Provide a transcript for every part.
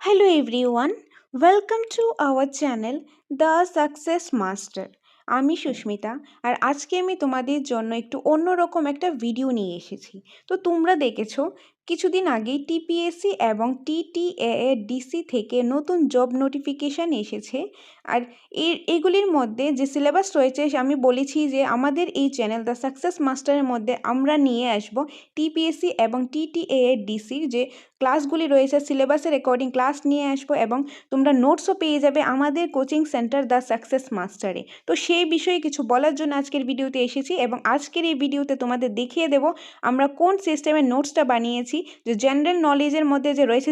Hello everyone, welcome to our channel The Success Master. আমি সুস্মিতা আর আজকে আমি তোমাদের জন্য একটু অন্যরকম একটা ভিডিও নিয়ে এসেছি। তো তোমরা দেখেছো কিছুদিন আগেই টিপিএসসি এবং টিটিএডিসি থেকে নতুন জব নোটিফিকেশান এসেছে। আর এগুলির মধ্যে যে সিলেবাস রয়েছে আমি বলেছি যে আমাদের এই চ্যানেল দ্য সাকসেস মাস্টারের মধ্যে আমরা নিয়ে আসব টিপিএসসি এবং টিটিএডিসির যে ক্লাসগুলি রয়েছে সিলেবাসের অ্যাকর্ডিং ক্লাস নিয়ে আসবো এবং তোমরা নোটসও পেয়ে যাবে আমাদের কোচিং সেন্টার দ্য সাকসেস মাস্টারে। তো সেই বিষয়ে কিছু বলার জন্য আজকের ভিডিওতে এসেছি এবং আজকের এই ভিডিওতে তোমাদের দেখিয়ে দেব আমরা কোন সিস্টেমের নোটসটা বানিয়েছি। যে জেনারেল নলেজের মধ্যে যে রয়েছে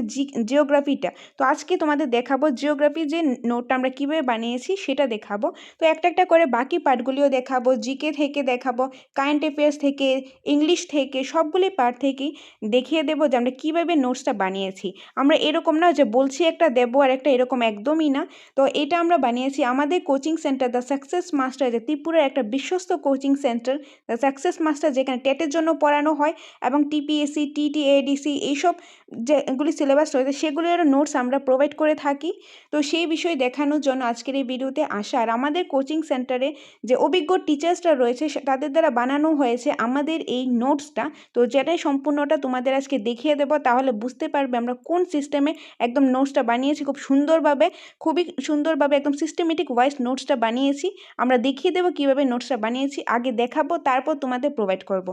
জিওগ্রাফিটা, তো আজকে তোমাদের দেখাবো জিওগ্রাফি যে নোটটা আমরা কীভাবে বানিয়েছি সেটা দেখাবো। তো একটা একটা করে বাকি পার্টগুলিও দেখাবো, জিকে থেকে দেখাবো, কারেন্ট অ্যাফেয়ার্স থেকে, ইংলিশ থেকে, সবগুলি পার্ট থেকেই দেখিয়ে দেবো যে আমরা কীভাবে নোটসটা বানিয়েছি। আমরা এরকম না যে বলছি একটা দেবো আর একটা, এরকম একদমই না। তো এটা আমরা বানিয়েছি আমাদের coaching centre the success master, যে ত্রিপুরার একটা বিশ্বস্ত coaching centre the success master, যেখানে টেটের জন্য পড়ানো হয় এবং টিপিএসসি টিটিএডিসি এইসব যেগুলি সিলেবাস রয়েছে সেগুলিরও নোটস আমরা প্রোভাইড করে থাকি। তো সেই বিষয় দেখানোর জন্য আজকের এই ভিডিওতে আসা। আর আমাদের কোচিং সেন্টারে যে অভিজ্ঞ টিচার্সরা রয়েছে তাদের দ্বারা বানানো হয়েছে আমাদের এই নোটসটা। তো যেটাই সম্পূর্ণটা তোমাদের আজকে দেখিয়ে দেবো, তাহলে বুঝতে পারবে আমরা কোন সিস্টেমে একদম নোটসটা বানিয়েছি। খুব সুন্দরভাবে, খুবই সুন্দরভাবে একদম সিস্টেমেটিক ওয়াইজ নোটসটা বানিয়েছি। আমরা দেখিয়ে দেবো কীভাবে নোটসটা বানিয়েছি, আগে দেখাবো তারপর তোমাদের প্রোভাইড করব,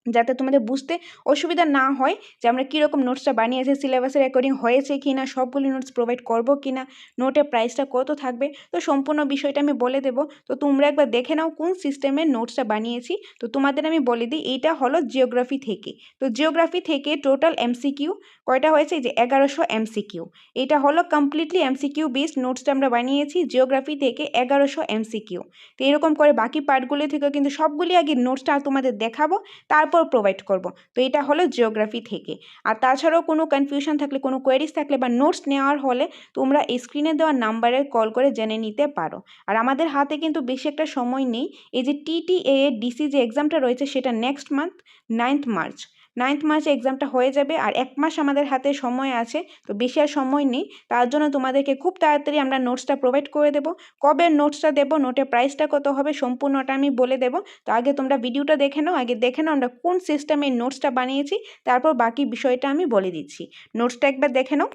যাতে তোমাদের বুঝতে অসুবিধা না হয় যে আমরা কীরকম নোটসটা বানিয়েছি, সিলেবাসের অ্যাকর্ডিং হয়েছে কি না, সবগুলি নোটস প্রোভাইড করবো কি না, নোটের প্রাইসটা কত থাকবে, তো সম্পূর্ণ বিষয়টা আমি বলে দেবো। তো তোমরা একবার দেখে নাও কোন সিস্টেমের নোটসটা বানিয়েছি। তো তোমাদের আমি বলে দিই, এইটা হলো জিওগ্রাফি থেকে। তো জিওগ্রাফি থেকে টোটাল এমসিকিউ কয়টা হয়েছে, যে 1100 এমসিকিউ। এটা হলো কমপ্লিটলি এমসিকিউ বেসড নোটসটা আমরা বানিয়েছি জিওগ্রাফি থেকে 1100 এমসিকিউ। তো এরকম করে বাকি পার্টগুলি থেকেও কিন্তু সবগুলি আগে নোটসটা তোমাদের দেখাবো, তারপর প্রোভাইড করব। তো এটা হলো জিওগ্রাফি থেকে। আর তাছাড়াও কোনো কনফিউশন থাকলে, কোনো কোয়েরিজ থাকলে বা নোটস নেওয়ার হলে তোমরা স্ক্রিনে দেওয়া নাম্বারে কল করে জেনে নিতে পারো। আর আমাদের হাতে কিন্তু বেশি একটা সময় নেই। এই যে টিটিএডিসি যে এক্সামটা রয়েছে সেটা next month 9th March, 9th মার্চে এক্সামটা হয়ে যাবে। আর 1 মাস আমাদের হাতে সময় আছে, তো বেশি আর সময় নেই। তার জন্য তোমাদেরকে খুব তাড়াতাড়ি আমরা নোটসটা প্রোভাইড করে দেবো। কবে নোটসটা দেবো, নোটের প্রাইসটা কত হবে, সম্পূর্ণটা আমি বলে দেবো। তো আগে তোমরা ভিডিওটা দেখে নাও, আগে দেখে নাও আমরা কোন সিস্টেমে নোটসটা বানিয়েছি, তারপর বাকি বিষয়টা আমি বলে দিচ্ছি। নোটসটা একবার দেখে নাও।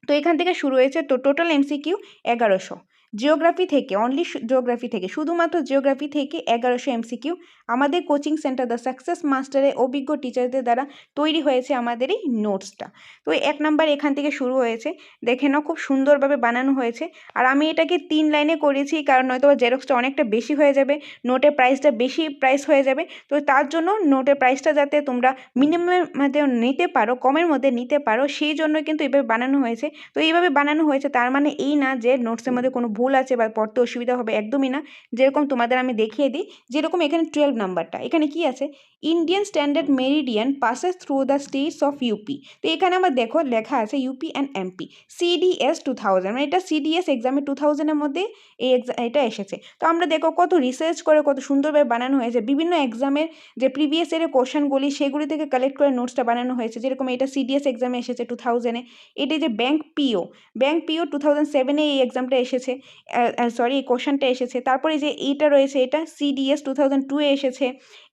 তো এখান থেকে শুরু হয়েছে, তো টোটাল এমসিকিউ 1100 জিওগ্রাফি থেকে, অনলি জিওগ্রাফি থেকে, শুধুমাত্র জিওগ্রাফি থেকে 1100 এমসিকিউ আমাদের কোচিং সেন্টার দ্য সাকসেস মাস্টারে অভিজ্ঞ টিচারদের দ্বারা তৈরি হয়েছে আমাদের এই নোটসটা। তো 1 নাম্বার এখান থেকে শুরু হয়েছে, দেখে নাও খুব সুন্দরভাবে বানানো হয়েছে। আর আমি এটাকে 3 লাইনে করেছি, কারণ নয়তো জেরক্সটা অনেকটা বেশি হয়ে যাবে, নোটের প্রাইসটা বেশি প্রাইস হয়ে যাবে। তো তার জন্য নোটের প্রাইসটা যাতে তোমরা মিনিমামের মধ্যে নিতে পারো, কমের মধ্যে নিতে পারো, সেই জন্য কিন্তু এভাবে বানানো হয়েছে। তো এইভাবে বানানো হয়েছে তার মানে এই না যে নোটসের মধ্যে কোনো ভুল আছে বা পড়তে অসুবিধা হবে, একদমই না। যেরকম তোমাদের আমি দেখিয়ে দিই, যেরকম এখানে 12 নাম্বারটা, এখানে কি আছে, Indian standard meridian passes through the states of UP. তো এখানে আমার দেখো লেখা আছে ইউপি অ্যান্ড এমপি, সিডিএস 2000, মানে এটা সিডিএস এক্সামে 2000-এর মধ্যে এটা এসেছে। তো আমরা দেখো কত রিসার্চ করে কত সুন্দরভাবে বানানো হয়েছে, বিভিন্ন এক্সামের যে প্রিভিয়াস ইয়ারের কোশ্চেনগুলি সেগুলি থেকে কালেক্ট করে নোটসটা বানানো হয়েছে। যেরকম এটা সিডিএস এক্সামে এসেছে 2000-এ। এটি যে ব্যাংক পিও 2007-এ এই এক্সামটা এসেছে, সরি এই কোশ্চেনটা এসেছে। তারপরে যে এইটা রয়েছে এটা সিডিএস 2002-এ এসেছে,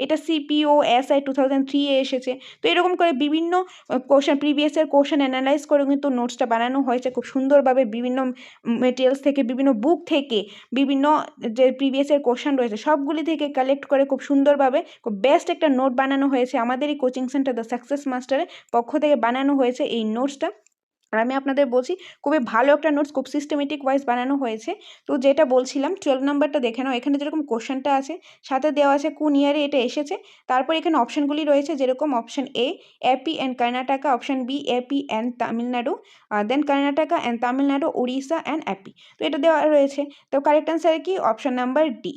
এটা সিপিও এসআই 2003-এ এসেছে। তো এরকম করে বিভিন্ন question, previous year question analyse করে কিন্তু নোটসটা বানানো হয়েছে খুব সুন্দরভাবে, বিভিন্ন মেটেরিয়ালস থেকে, বিভিন্ন বুক থেকে, বিভিন্ন যে প্রিভিয়াস ইয়ার কোশ্চেন রয়েছে সবগুলি থেকে কালেক্ট করে খুব সুন্দরভাবে খুব বেস্ট একটা নোট বানানো হয়েছে। আমাদের এই কোচিং সেন্টার দ্য সাকসেস মাস্টারের পক্ষ থেকে বানানো হয়েছে এই নোটসটা। আর আমি আপনাদের বলছি খুবই ভালো একটা নোটস, খুব সিস্টেমেটিক ওয়াইজ বানানো হয়েছে। তো যেটা বলছিলাম 12 নাম্বারটা দেখে নাও, এখানে যেরকম কোশ্চেনটা আছে সাথে দেওয়া আছে কোন ইয়ারে এটা এসেছে। তারপর এখানে অপশানগুলি রয়েছে, যেরকম option A AP and Karnataka, option B AP and Tamil Nadu, then Karnataka and Tamil Nadu, Orissa and AP. তো এটা দেওয়া রয়েছে। তো কারেক্ট অ্যান্সার কি, option number D,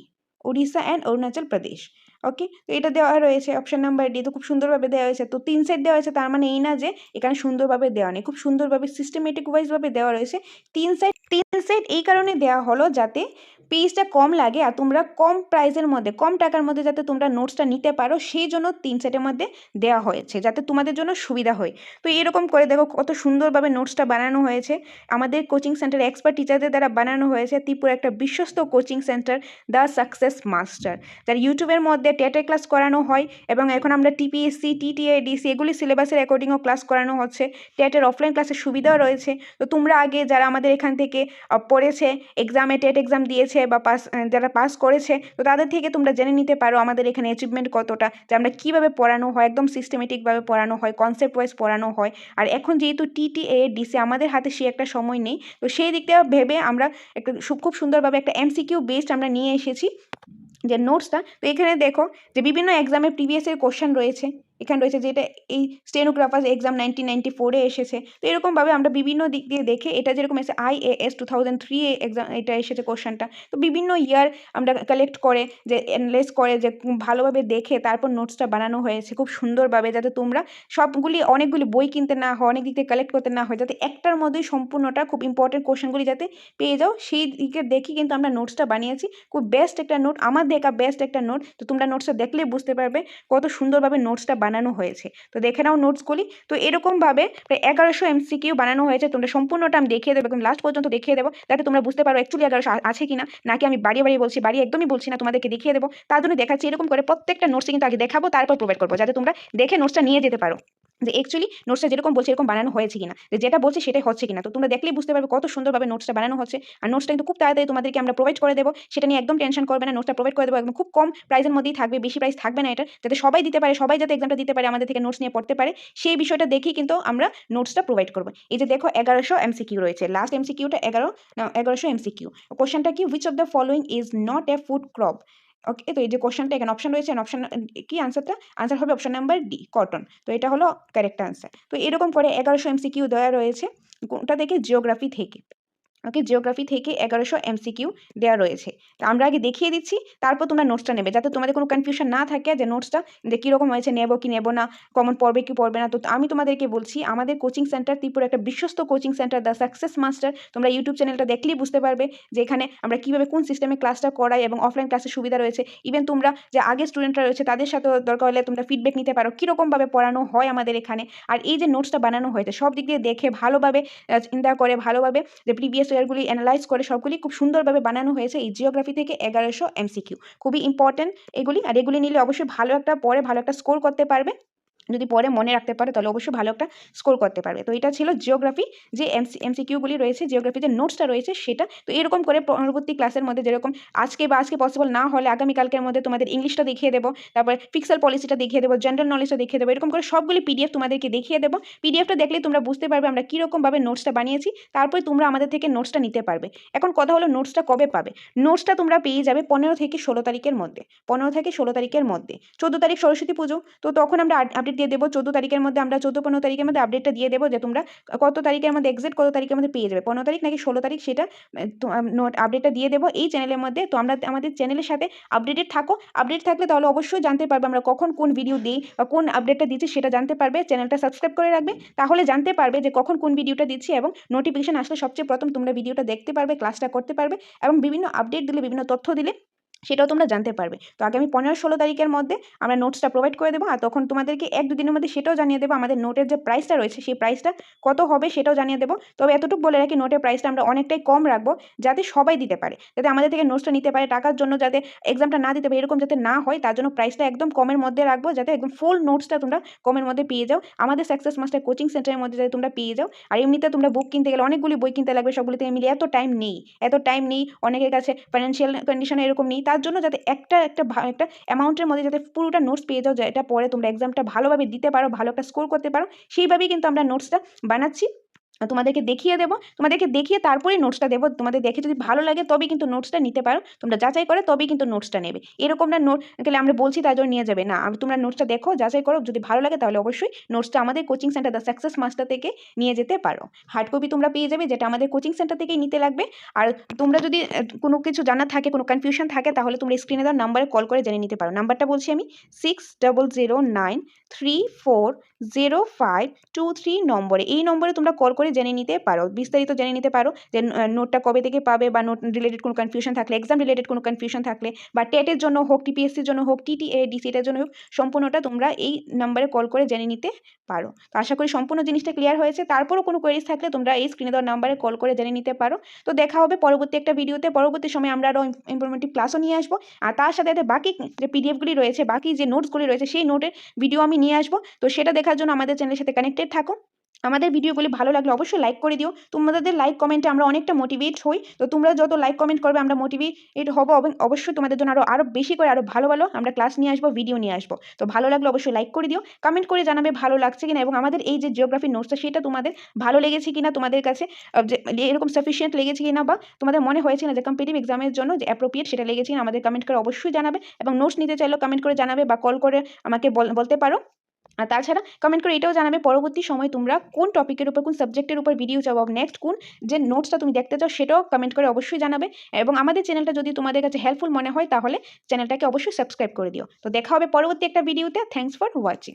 Orissa and Arunachal Pradesh. Okay, তো এটা দেওয়া রয়েছে অপশন নাম্বার ডি, তো খুব সুন্দরভাবে দেওয়া হয়েছে। তো 3 সেট দেওয়া হয়েছে, তার মানে এই না যে এখানে সুন্দরভাবে দেওয়া নেই, খুব সুন্দরভাবে সিস্টেমেটিক ওয়াইজভাবে দেওয়া রয়েছে। 3 সেট এই কারণে দেওয়া হলো যাতে পেজটা কম লাগে আর তোমরা কম প্রাইসের মধ্যে, কম টাকার মধ্যে যাতে তোমরা নোটসটা নিতে পারো, সেই জন্য 3 সেটের মধ্যে দেওয়া হয়েছে, যাতে তোমাদের জন্য সুবিধা হয়। তো এরকম করে দেখো কত সুন্দরভাবে নোটসটা বানানো হয়েছে, আমাদের কোচিং সেন্টার এক্সপার্ট টিচারদের দ্বারা বানানো হয়েছে। ত্রিপুরা একটা বিশ্বস্ত coaching centre, the success master, যার ইউটিউবের মধ্যে টেটের ক্লাস করানো হয় এবং এখন আমরা টিপিএসসি, টিটিএ, ডিসি এগুলি সিলেবাসের অ্যাকর্ডিংও ক্লাস করানো হচ্ছে। টেটের অফলাইন ক্লাসের সুবিধাও রয়েছে। তো তোমরা আগে যারা আমাদের এখান থেকে পড়েছে, এক্সামে টেট এক্সাম দিয়েছে বা যারা পাস করেছে, তো তাদের থেকে তোমরা জেনে নিতে পারো আমাদের এখানে অ্যাচিভমেন্ট কতটা, যে আমরা কীভাবে পড়ানো হয়, একদম সিস্টেমেটিকভাবে পড়ানো হয়, কনসেপ্ট ওয়াইজ পড়ানো হয়। আর এখন যেহেতু টিটিএ, ডিসি আমাদের হাতে সে একটা সময় নেই, তো সেই দিকটা ভেবে আমরা একটা খুব সুন্দরভাবে একটা এমসিকিউ বেসড আমরা নিয়ে এসেছি যে নোটসটা। তো এখানে দেখো যে বিভিন্ন এক্সামে প্রিভিয়াসের কোশ্চেন রয়েছে, এখানে রয়েছে যেটা এই স্টেনোগ্রাফার এক্সাম 1994-এ এসেছে। তো এরকমভাবে আমরা বিভিন্ন দিক দিয়ে দেখে, এটা যেরকম এসে IAS 2003 এক্সাম এটা এসেছে কোশ্চেনটা, তো বিভিন্ন ইয়ার আমরা কালেক্ট করে যে অ্যানালাইজ করে যে ভালোভাবে দেখে তারপর নোটসটা বানানো হয়েছে খুব সুন্দরভাবে, যাতে তোমরা অনেকগুলি বই কিনতে না হয়, অনেক দিক থেকে কালেক্ট করতে না হয়, যাতে একটার মধ্যেই সম্পূর্ণটা খুব ইম্পর্টেন্ট কোশ্চেনগুলি যাতে পেয়ে যাও, সেই দিকে দেখি কিন্তু আমরা নোটসটা বানিয়েছি। খুব বেস্ট একটা নোট, আমার দেখা বেস্ট একটা নোট। তো তোমরা নোটসটা দেখলেই বুঝতে পারবে কত সুন্দরভাবে নোটসটা বানানো হয়েছে। তো দেখে নাও নোটসগুলি। তো এরকমভাবে প্রায় 1100 MCQ বানানো হয়েছে, তোমরা সম্পূর্ণটা আমি দেখিয়ে দেবো, একদম লাস্ট পর্যন্ত দেখিয়ে দেবো, যাতে তোমরা বুঝতে পারো অ্যাকচুয়ালি 1100 আছে কিনা, নাকি আমি বাড়িয়ে বাড়িয়ে বলছি। বাড়িয়ে একদমই বলছি না, তোমাদেরকে দেখিয়ে দেবো, তার জন্য দেখাচ্ছি। এরকম করে প্রত্যেকটা নোটসে কিন্তু আগে দেখাবো, তারপর প্রোভাইড করবো, যাতে তোমরা দেখে নোটসটা নিয়ে যেতে পারো যে অ্যাকচুয়ালি নোটসটা যেরকম বলছে এরকম বানানো হয়েছে কিনা, যে যেটা বলছে সেটাই হচ্ছে কিনা। তো তোমরা দেখলেই বুঝতে পারবে কত সুন্দরভাবে নোটসটা বানানো হচ্ছে। আর নোটসটা কিন্তু খুব তাড়াতাড়ি তোমাদেরকে আমরা প্রোভাইড করে দেবো, সেটা নিয়ে একদম টেনশন করবে না। নোটসটা প্রোভাইড করে দেবো একদম খুব কম প্রাইসের মধ্যেই থাকবে, বেশি প্রাইস থাকবে না এটা, যাতে সবাই দিতে পারে, সবাই যাতে এক্সামটা দিতে পারে, আমাদের থেকে নোটস নিয়ে পড়তে পারে, সেই বিষয়টা দেখেই কিন্তু আমরা নোটসটা প্রোভাইড করবো। এই যে দেখো 1100 MCQ রয়েছে, লাস্ট MCQটা 1100 MCQ। কোশ্চেনটা কি, which of the following is not a food crop. Okay, তো এই যে কোশ্চেনটা এখানে অপশন রয়েছে, অপশন কি আনসারটা, আনসার হবে অপশন নাম্বার ডি, কটন। তো এটা হলো কারেক্ট আনসার। তো এরকম করে 1100 MCQ দেওয়া রয়েছে, কোনটা থেকে, জিওগ্রাফি থেকে। ওকে, জিওগ্রাফি থেকে 1100 MCQ দেওয়া রয়েছে। তো আমরা আগে দেখিয়ে দিচ্ছি, তারপর তোমরা নোটসটা নেবে, যাতে তোমাদের কোনো কনফিউশন না থাকে যে নোটসটা যে কীরকম হয়েছে, নেবো কি নেবো না, কমন পড়বে কি পড়বে না। তো আমি তোমাদেরকে বলছি, আমাদের কোচিং সেন্টার ত্রিপুরা একটা বিশ্বস্ত coaching centre, the success master. তোমরা ইউটিউব চ্যানেলটা দেখলেই বুঝতে পারবে যে এখানে আমরা কীভাবে কোন সিস্টেমে ক্লাসটা করাই এবং অফলাইন ক্লাসের সুবিধা রয়েছে। ইভেন তোমরা যে আগে স্টুডেন্টরা রয়েছে তাদের সাথেও দরকার হলে তোমরা ফিডব্যাক নিতে পারো, কীরকমভাবে পড়ানো হয় আমাদের এখানে। আর এই যে নোটসটা বানানো হয়েছে সব দিক দিয়ে দেখে ভালোভাবে চিন্তা করে, ভালোভাবে যে প্রিভিয়াস ইয়ারগুলি অ্যানালাইজ করে সবগুলি খুব সুন্দরভাবে বানানো হয়েছে এই জিওগ্রাফি থেকে 1100 MCQ। খুবই ইম্পর্টেন্ট এগুলি, আর এগুলি নিলে অবশ্যই ভালো একটা পরে ভালো একটা স্কোর করতে পারবে। যদি পরে মনে রাখতে পারে তাহলে অবশ্যই ভালো একটা স্কোর করতে পারবে। তো এটা ছিল জিওগ্রাফি যে এমসিকিউগুলি রয়েছে, জিওগ্রাফি যে নোটসটা রয়েছে সেটা। তো এরকম করে পরবর্তী ক্লাসের মধ্যে যেরকম আজকে পসিবল না হলে আগামীকালকের মধ্যে তোমাদের ইংলিশটা দেখিয়ে দেবো, তারপর ফিক্সাল পলিসিটা দেখিয়ে দেবো, জেনারেল নলেজটা দেখিয়ে দেবো, এরকম করে সবগুলি পিডিএফ তোমাদেরকে দেখিয়ে দেবো। পিডিএফটা দেখলে তোমরা বুঝতে পারবে আমরা কীরকমভাবে নোটসটা বানিয়েছি, তারপরে তোমরা আমাদের থেকে নোটসটা নিতে পারবে। এখন কথা হলো নোটসটা কবে পাবে। নোটসটা তোমরা পেয়ে যাবে 15 থেকে 16 তারিখের মধ্যে, 15 থেকে 16 তারিখের মধ্যে। 14 তারিখ সরস্বতী পুজো, তো তখন আমরা আপডেট দিয়ে দেবো। 14 তারিখের মধ্যে আমরা 14-15 তারিখের মধ্যে আপডেটটা দিয়ে দেবো যে তোমরা কত তারিখের মধ্যে, এক্সাক্ট কত তারিখের মধ্যে পেয়ে যাবে, 15 তারিখ নাকি 16 তারিখ, সেটা নোট আপডেটটা দিয়ে দেবো এই চ্যানেলের মধ্যে। তো আমরা আমাদের চ্যানেলের সাথে আপডেটেড থাকো, আপডেট থাকলে তাহলে অবশ্যই জানতে পারবে আমরা কখন কোন ভিডিও দিই বা কোন আপডেটটা দিচ্ছি, সেটা জানতে পারবে। চ্যানেলটা সাবস্ক্রাইব করে রাখবে, তাহলে জানতে পারবে যে কখন কোন ভিডিওটা দিচ্ছি, এবং নোটিফিকেশন আসলে সবচেয়ে প্রথম তোমরা ভিডিওটা দেখতে পারবে, ক্লাসটা করতে পারবে, এবং বিভিন্ন আপডেট দিলে, বিভিন্ন তথ্য দিলে সেটাও তোমরা জানতে পারবে। তো আগামী 15-16 তারিখের মধ্যে আমরা নোটসটা প্রোভাইড করে দেবো, আর তখন তোমাদেরকে 1-2 দিনের মধ্যে সেটাও জানিয়ে দেবো আমাদের নোটের যে প্রাইসটা রয়েছে সেই প্রাইসটা কত হবে সেটাও জানিয়ে দেবো। তবে এতটুকু বলে রাখি, নোটের প্রাইসটা আমরা অনেকটাই কম রাখবো, যাতে সবাই দিতে পারে, যাতে আমাদের থেকে নোটসটা নিতে পারে, টাকার জন্য যাতে এক্সামটা না দিতে পারে এরকম যাতে না হয়, তার জন্য প্রাইসটা একদম কমের মধ্যে রাখবো, যাতে একদম ফুল নোটসটা তোমরা কমের মধ্যে পেয়ে যাও আমাদের সাকসেস মাস্টার কোচিং সেন্টারের মধ্যে, যাতে তোমরা পেয়ে যাও। আর এমনিতে তোমরা বুক কিনতে গেলে অনেকগুলি বই কিনতে লাগবে, সবগুলি থেকে মিলে এত টাইম নেই, অনেকের কাছে ফাইন্যান্সিয়াল কন্ডিশন এরকম নেই, তার জন্য যাতে একটা অ্যামাউন্টের মধ্যে যাতে পুরোটা নোটস পেয়ে যাও, যেটা পরে তোমরা এক্সামটা ভালোভাবে দিতে পারো, ভালো একটা স্কোর করতে পারো, সেইভাবেই কিন্তু আমরা নোটসটা বানাচ্ছি। তোমাদেরকে দেখিয়ে দেবো, তোমাদেরকে দেখিয়ে তারপরেই নোটসটা দেবো। তোমাদের দেখে যদি ভালো লাগে তবেই কিন্তু নোটসটা নিতে পারো, তোমরা যাচাই করে তবেই কিন্তু নোটসটা নেবে। এরকম না নোট গেলে আমরা বলছি তাই জন্য নিয়ে যাবে না, তোমরা নোটসটা দেখো, যাচাই করো, যদি ভালো লাগে তাহলে অবশ্যই নোটসটা আমাদের coaching centre the success master থেকে নিয়ে যেতে পারো। হার্ড কপি তোমরা পেয়ে যাবে, যেটা আমাদের কোচিং সেন্টার থেকেই নিতে লাগবে। আর তোমরা যদি কোনো কিছু জানার থাকে, কোনো কনফিউশন থাকে, তাহলে তোমরা স্ক্রিনে দেওয়া নাম্বারে কল করে জেনে নিতে পারো। নাম্বারটা বলছি আমি 6009340523 নম্বরে, এই নম্বরে তোমরা কল করে জেনে নিতে পারো, বিস্তারিত জেনে নিতে পারো যে নোটটা কবে থেকে পাবে, বা নোট রিলেটেড কোনো কনফিউশন থাকলে, এক্সাম রিলেটেড কোনো কনফিউশন থাকলে, বা টেটের জন্য হোক, টিপিএসসির জন্য হোক, টিটিএ ডিসিটার জন্য হোক, সম্পূর্ণটা তোমরা এই নাম্বারে কল করে জেনে নিতে পারো। তো আশা করি সম্পূর্ণ জিনিসটা ক্লিয়ার হয়েছে। তারপরও কোনো কোয়েরিজ থাকলে তোমরা এই স্ক্রিনে দেওয়া নাম্বারে কল করে জেনে নিতে পারো। তো দেখা হবে পরবর্তী একটা ভিডিওতে। পরবর্তী সময় আমরা আরও ইনফরমেটিভ ক্লাসও নিয়ে আসবো, আর তার সাথে সাথে বাকি যে পিডিএফগুলি রয়েছে, বাকি যে নোটসগুলি রয়েছে, সেই নোটের ভিডিও আমি নিয়ে আসবো। তো সেটা দেখার জন্য আমাদের চ্যানেলের সাথে কানেক্টেড থাকো। আমাদের ভিডিওগুলি ভালো লাগলে অবশ্যই লাইক করে দিও। তোমাদের লাইক কমেন্টে আমরা অনেকটা মোটিভেট হই। তো তোমরা যত লাইক কমেন্ট করবে আমরা মোটিভেট হব, এবং অবশ্যই তোমাদের জন্য আরও বেশি করে আরও ভালো ভালো আমরা ক্লাস নিয়ে আসবো, ভিডিও নিয়ে আসবো। তো ভালো লাগলে অবশ্যই লাইক করে দিও, কমেন্ট করে জানাবে ভালো লাগছে কিনা, এবং আমাদের এই যে জিওগ্রাফির নোটসটা সেটা তোমাদের ভালো লেগেছে কিনা, তোমাদের কাছে যে এরকম সাফিসিয়েন্ট লেগেছে কিনা, বা তোমাদের মনে হয়েছে না যে কম্পিটিটিভ এক্সামের জন্য যে অ্যাপ্রোপ্রিয়েট সেটা লেগেছে কিনা, আমাদের কমেন্ট করে অবশ্যই জানাবে। এবং নোটস নিতে চাইলেও কমেন্ট করে জানাবে, বা কল করে আমাকে বলতে পারো। আর তাছাড়া কমেন্ট করে এটাও জানাবে পরবর্তী সময় তোমরা কোন টপিকের উপর, কোন সাবজেক্টের উপর ভিডিও চাও, বা নেক্সট কোন যে নোটসটা তুমি দেখতে চাও সেটাও কমেন্ট করে অবশ্যই জানাবে। এবং আমাদের চ্যানেলটা যদি তোমাদের কাছে হেল্পফুল মনে হয় তাহলে চ্যানেলটাকে অবশ্যই সাবস্ক্রাইব করে দিও। তো দেখা হবে পরবর্তী একটা ভিডিওতে। Thanks for watching.